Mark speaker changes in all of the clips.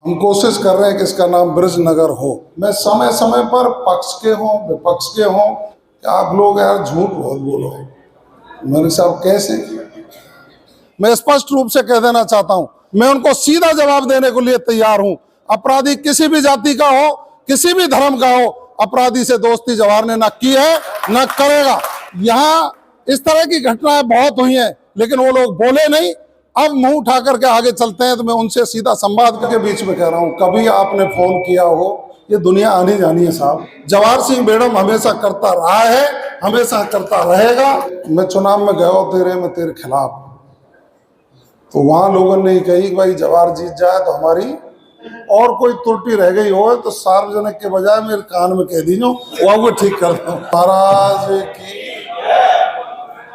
Speaker 1: हम कोशिश कर रहे हैं कि इसका नाम ब्रजनगर हो। मैं समय समय पर पक्ष के हों विपक्ष के हों, आप लोग यार झूठ बहुत बोलो। मैंने साहब कैसे, मैं स्पष्ट रूप से कह देना चाहता हूं, मैं उनको सीधा जवाब देने के लिए तैयार हूं। अपराधी किसी भी जाति का हो, किसी भी धर्म का हो, अपराधी से दोस्ती जवाहर ने ना की है ना करेगा। यहाँ इस तरह की घटनाएं बहुत हुई हैं, लेकिन वो लोग बोले नहीं। अब मुंह उठा करके आगे चलते हैं, तो मैं उनसे सीधा संवाद के बीच में कह रहा हूं, कभी आपने फोन किया हो, ये दुनिया आनी जानी है साहब। जवाहर सिंह बेडम हमेशा करता रहा है, हमेशा करता रहेगा। मैं चुनाव में गया तेरे में तेरे खिलाफ, तो वहां लोगों ने कही कि भाई जवाहर जीत जाए तो हमारी और कोई त्रुटि रह गई हो तो सार्वजनिक के बजाय मेरे कान में कह दीजो, वो ठीक कर दो। महाराज की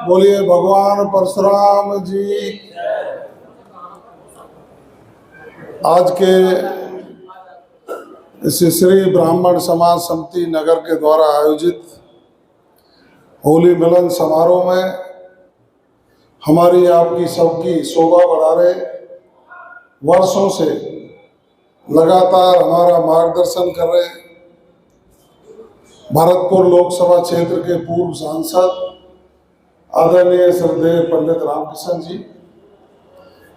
Speaker 1: बोलिए, भगवान परशुराम जी। आज के इस श्री ब्राह्मण समाज समिति नगर के द्वारा आयोजित होली मिलन समारोह में हमारी आपकी सबकी शोभा बढ़ा रहे, वर्षों से लगातार हमारा मार्गदर्शन कर रहे भरतपुर लोकसभा क्षेत्र के पूर्व सांसद आदरणीय श्रद्धेय पंडित रामकिशन जी,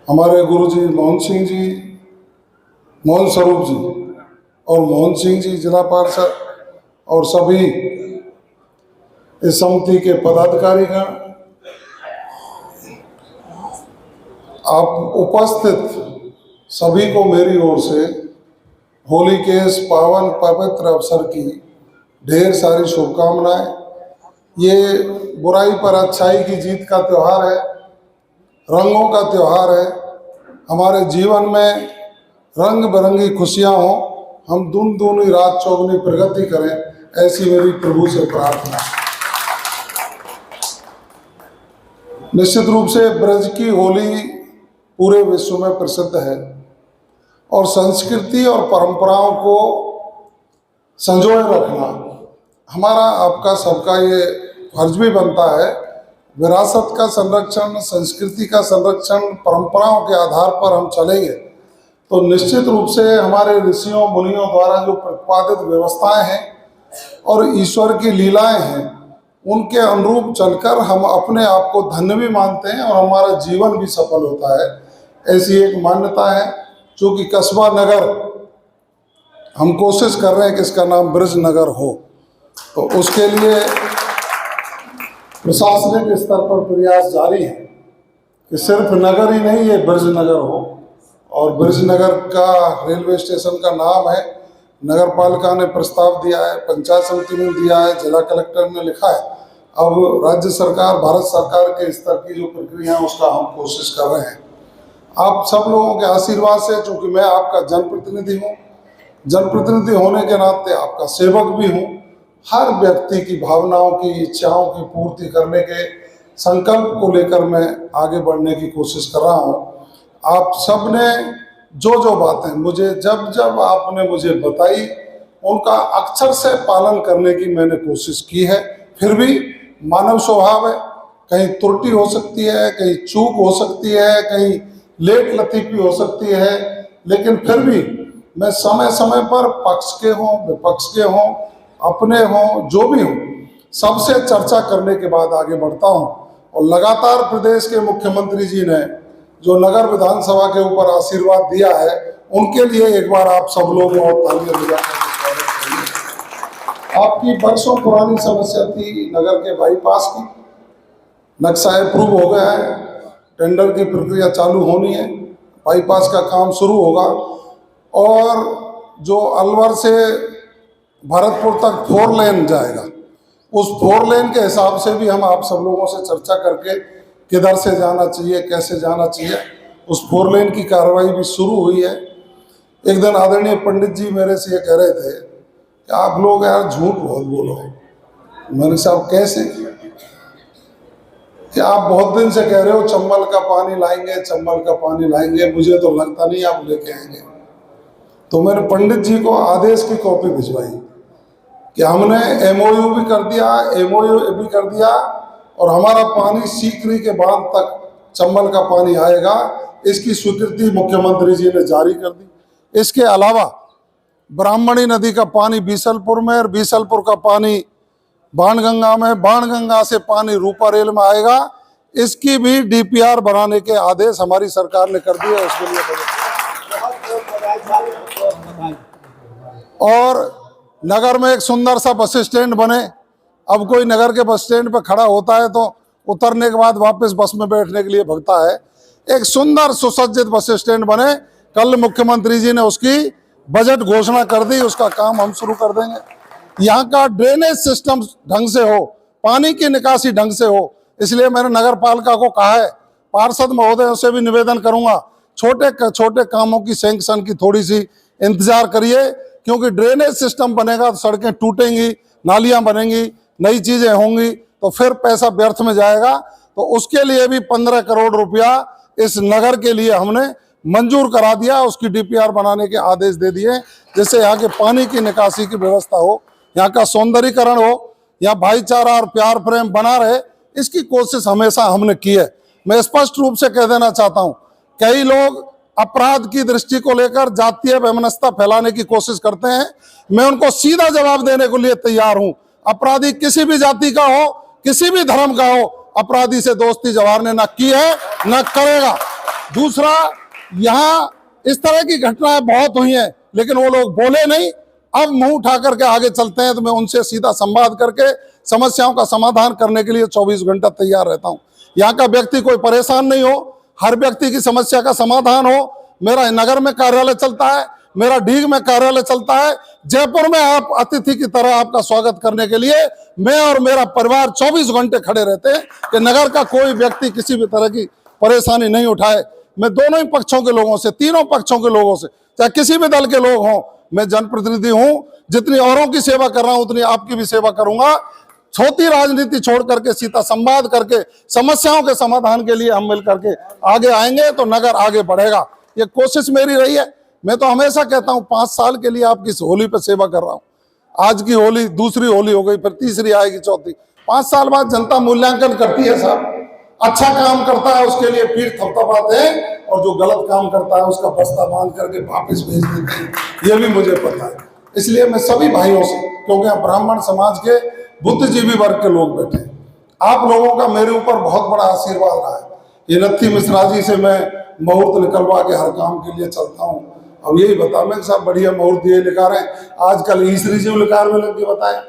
Speaker 1: हमारे गुरुजी मोहन सिंह जी, मोहन स्वरूप जी और मोहन सिंह जी जिला पार्षद, और सभी इस समिति के पदाधिकारीगण, आप उपस्थित सभी को मेरी ओर से होली के इस पावन पवित्र अवसर की ढेर सारी शुभकामनाएं। ये बुराई पर अच्छाई की जीत का त्यौहार है, रंगों का त्यौहार है। हमारे जीवन में रंग बिरंगी खुशियां हों, हम दून दूनी रात चौगुनी प्रगति करें, ऐसी मेरी प्रभु से प्रार्थना है। निश्चित रूप से ब्रज की होली पूरे विश्व में प्रसिद्ध है और संस्कृति और परंपराओं को संजोए रखना हमारा आपका सबका ये फर्ज भी बनता है। विरासत का संरक्षण, संस्कृति का संरक्षण, परंपराओं के आधार पर हम चलेंगे तो निश्चित रूप से हमारे ऋषियों मुनियों द्वारा जो प्रतिपादित व्यवस्थाएं हैं और ईश्वर की लीलाएं हैं, उनके अनुरूप चलकर हम अपने आप को धन्य भी मानते हैं और हमारा जीवन भी सफल होता है। ऐसी एक मान्यता है, जो कि कस्बा नगर हम कोशिश कर रहे हैं कि इसका नाम ब्रजनगर हो। तो उसके लिए प्रशासनिक स्तर पर प्रयास जारी है कि सिर्फ नगर ही नहीं, ये ब्रजनगर हो। और ब्रजनगर का रेलवे स्टेशन का नाम है, नगर पालिका ने प्रस्ताव दिया है, पंचायत समिति ने दिया है, जिला कलेक्टर ने लिखा है। अब राज्य सरकार, भारत सरकार के स्तर की जो प्रक्रिया है उसका हम कोशिश कर रहे हैं। आप सब लोगों के आशीर्वाद से, चूँकि मैं आपका जनप्रतिनिधि हूँ, जनप्रतिनिधि होने के नाते आपका सेवक भी हूँ, हर व्यक्ति की भावनाओं की, इच्छाओं की पूर्ति करने के संकल्प को लेकर मैं आगे बढ़ने की कोशिश कर रहा हूँ। आप सब ने जो जो बातें मुझे जब जब आपने मुझे बताई, उनका अक्षर से पालन करने की मैंने कोशिश की है। फिर भी मानव स्वभाव है, कहीं त्रुटि हो सकती है, कहीं चूक हो सकती है, कहीं लेट लतीफी हो सकती है, लेकिन फिर भी मैं समय समय पर पक्ष के हों विपक्ष के हों, अपने हों, जो भी हों, सबसे चर्चा करने के बाद आगे बढ़ता हूं। और लगातार प्रदेश के मुख्यमंत्री जी ने जो नगर विधानसभा के ऊपर आशीर्वाद दिया है, उनके लिए एक बार आप सब लोग और तालियां बजाकर स्वागत करिए। आपकी वर्षों पुरानी समस्या थी नगर के बाईपास की, नक्शा अप्रूव हो गया है, टेंडर की प्रक्रिया चालू होनी है, बाईपास का काम शुरू होगा और जो अलवर से भरतपुर तक 4 लेन जाएगा, उस 4 लेन के हिसाब से भी हम आप सब लोगों से चर्चा करके किधर से जाना चाहिए, कैसे जाना चाहिए, उस 4 लेन की कार्रवाई भी शुरू हुई है। एक दिन आदरणीय पंडित जी मेरे से ये कह रहे थे कि आप लोग यार झूठ बहुत बोलो। मैंने साहब कैसे, कि आप बहुत दिन से कह रहे हो चंबल का पानी लाएंगे, चंबल का पानी लाएंगे, मुझे तो लगता नहीं आप लेके आएंगे। तो मैंने पंडित जी को आदेश की कॉपी भिजवाई कि हमने MOU भी कर दिया, MOU भी कर दिया और हमारा पानी सीकरी के बांध तक चंबल का पानी आएगा, इसकी स्वीकृति मुख्यमंत्री जी ने जारी कर दी। इसके अलावा ब्राह्मणी नदी का पानी बीसलपुर में और बीसलपुर का पानी बाणगंगा में, बाणगंगा से पानी रूपा रेल में आएगा। इसकी भी डीपीआर बनाने के आदेश हमारी सरकार ने कर दिए। उसके लिए और नगर में एक सुंदर सा बस स्टैंड बने। अब कोई नगर के बस स्टैंड पर खड़ा होता है तो उतरने के बाद वापस बस में बैठने के लिए भगता है। एक सुंदर सुसज्जित बस स्टैंड बने। कल मुख्यमंत्री जी ने उसकी बजट घोषणा कर दी, उसका काम हम शुरू कर देंगे। यहाँ का ड्रेनेज सिस्टम ढंग से हो, पानी की निकासी ढंग से हो, इसलिए मैंने नगर पालिका को कहा है, पार्षद महोदयों से भी निवेदन करूंगा, छोटे छोटे कामों की सैंक्शन की थोड़ी सी इंतजार करिए, क्योंकि ड्रेनेज सिस्टम बनेगा तो सड़कें टूटेंगी, नालियां बनेंगी, नई चीजें होंगी, तो फिर पैसा व्यर्थ में जाएगा। तो उसके लिए भी 15 करोड़ रुपया इस नगर के लिए हमने मंजूर करा दिया। उसकी डीपीआर बनाने के आदेश दे दिए, जिससे यहाँ के पानी की निकासी की व्यवस्था हो, यहाँ का सौंदर्यीकरण हो, यहाँ भाईचारा और प्यार प्रेम बना रहे, इसकी कोशिश हमेशा हमने की है। मैं स्पष्ट रूप से कह देना चाहता हूँ, कई लोग अपराध की दृष्टि को लेकर जातीय वैमनस्यता फैलाने की कोशिश करते हैं। मैं उनको सीधा जवाब देने के लिए तैयार हूँ। अपराधी किसी भी जाति का हो, किसी भी धर्म का हो, अपराधी से दोस्ती जवाहर ने ना की है ना करेगा। दूसरा, यहाँ इस तरह की घटनाएं बहुत हुई हैं, लेकिन वो लोग बोले नहीं, अब मुंह उठा करके आगे चलते हैं। तो मैं उनसे सीधा संवाद करके समस्याओं का समाधान करने के लिए 24 घंटा तैयार रहता हूँ। यहाँ का व्यक्ति कोई परेशान नहीं हो, हर व्यक्ति की समस्या का समाधान हो। मेरा नगर में कार्यालय चलता है, मेरा डीग में कार्यालय चलता है। जयपुर में आप अतिथि की तरह आपका स्वागत करने के लिए मैं और मेरा परिवार 24 घंटे खड़े रहते हैं कि नगर का कोई व्यक्ति किसी भी तरह की परेशानी नहीं उठाए। मैं दोनों ही पक्षों के लोगों से, तीनों पक्षों के लोगों से, चाहे किसी भी दल के लोग हों, मैं जनप्रतिनिधि हूं, जितनी औरों की सेवा कर रहा हूं उतनी आपकी भी सेवा करूंगा। छोटी राजनीति छोड़ करके सीधा संवाद करके समस्याओं के समाधान के लिए हम मिल करके आगे आएंगे तो नगर आगे बढ़ेगा। ये कोशिश मेरी रही है। मैं तो हमेशा कहता हूं 5 साल के लिए आपकी इस होली पे सेवा कर रहा हूं। आज की होली दूसरी होली हो गई, फिर तीसरी आएगी, चौथी। 5 साल बाद जनता मूल्यांकन करती है साहब। अच्छा काम करता है उसके लिए पीठ थपथपाते हैं, और जो गलत काम करता है उसका बस्ता बांध करके वापस भेज देते हैं। ये भी मुझे पता है। इसलिए मैं सभी भाइयों से, क्योंकि आप ब्राह्मण समाज के बुद्धिजीवी वर्ग के लोग बैठे, आप लोगों का मेरे ऊपर बहुत बड़ा आशीर्वाद रहा है। ये नत्थी मिश्रा जी से मैं मुहूर्त निकलवा के हर काम के लिए चलता हूँ। अब यही बता, मैं साहब बढ़िया मुहूर्त ये निकाल रहे हैं, आजकल ईसरी जी निकाल में लग के बताए।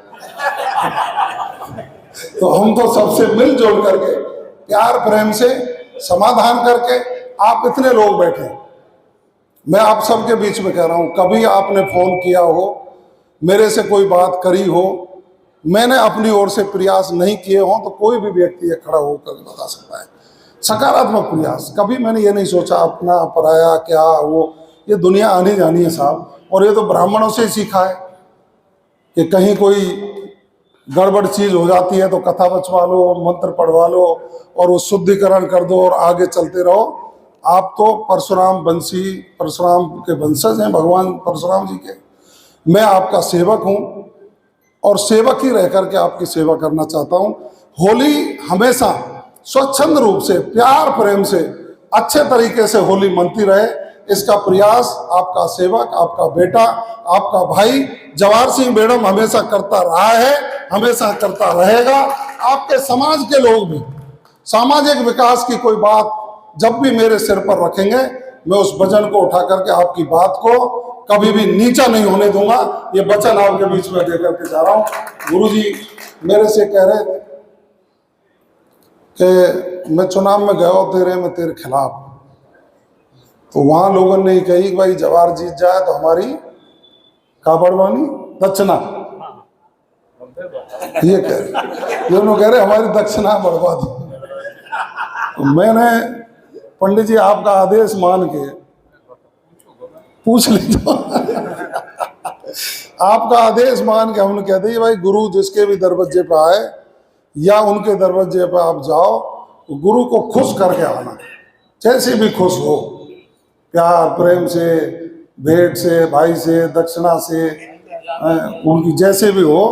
Speaker 1: तो हम तो सबसे मिलजुल करके प्यार प्रेम से समाधान करके, आप इतने लोग बैठे, मैं आप सबके बीच में कह रहा हूं, कभी आपने फोन किया हो, मेरे से कोई बात करी हो, मैंने अपनी ओर से प्रयास नहीं किए हो, तो कोई भी व्यक्ति ये खड़ा होकर बता सकता है। सकारात्मक प्रयास, कभी मैंने ये नहीं सोचा अपना पराया क्या वो, ये दुनिया आनी जानी है साहब। और ये तो ब्राह्मणों से सीखा है कि कहीं कोई गड़बड़ चीज हो जाती है तो कथा बचवा लो, मंत्र पढ़वा लो और वो शुद्धिकरण कर दो और आगे चलते रहो। आप तो परशुराम के वंशज हैं, भगवान परशुराम जी के। मैं आपका सेवक हूं और सेवक ही रह करके आपकी सेवा करना चाहता हूं। होली हमेशा स्वच्छंद रूप से, प्यार प्रेम से, अच्छे तरीके से होली मनती रहे, इसका प्रयास आपका सेवक, आपका बेटा, आपका भाई जवाहर सिंह बेड़म हमेशा करता रहा है, हमेशा करता रहेगा। आपके समाज के लोग भी सामाजिक विकास की कोई बात जब भी मेरे सिर पर रखेंगे, मैं उस वचन को उठा करके आपकी बात को कभी भी नीचा नहीं होने दूंगा। ये वचन आपके बीच में दे करके जा रहा हूं। गुरुजी मेरे से कह रहे थे कि मैं चुनाव में गया मैं तेरे खिलाफ, तो वहां लोगों ने कही कि भाई जवाहर जीत जाए तो हमारी का बढ़वानी दक्षिणा, ये कह रहे हमारी दक्षिणा बढ़वा दी। तो मैंने पंडित जी आपका आदेश मान के पूछ लीजिए आपका आदेश मान के हमने कह दिया भाई गुरु जिसके भी दरवाजे पे आए या उनके दरवाजे पे आप जाओ तो गुरु को खुश करके आना, जैसे भी खुश हो, प्यार प्रेम से, भेंट से, भाई से, दक्षिणा से, उनकी जैसे भी हो,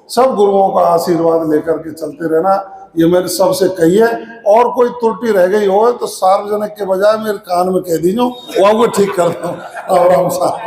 Speaker 1: सब गुरुओं का आशीर्वाद लेकर के चलते रहना। ये मैंने सबसे कही है। और कोई त्रुटि रह गई हो तो सार्वजनिक के बजाय मेरे कान में कह दीजिए, वो ठीक कर दो। राम राम साहब।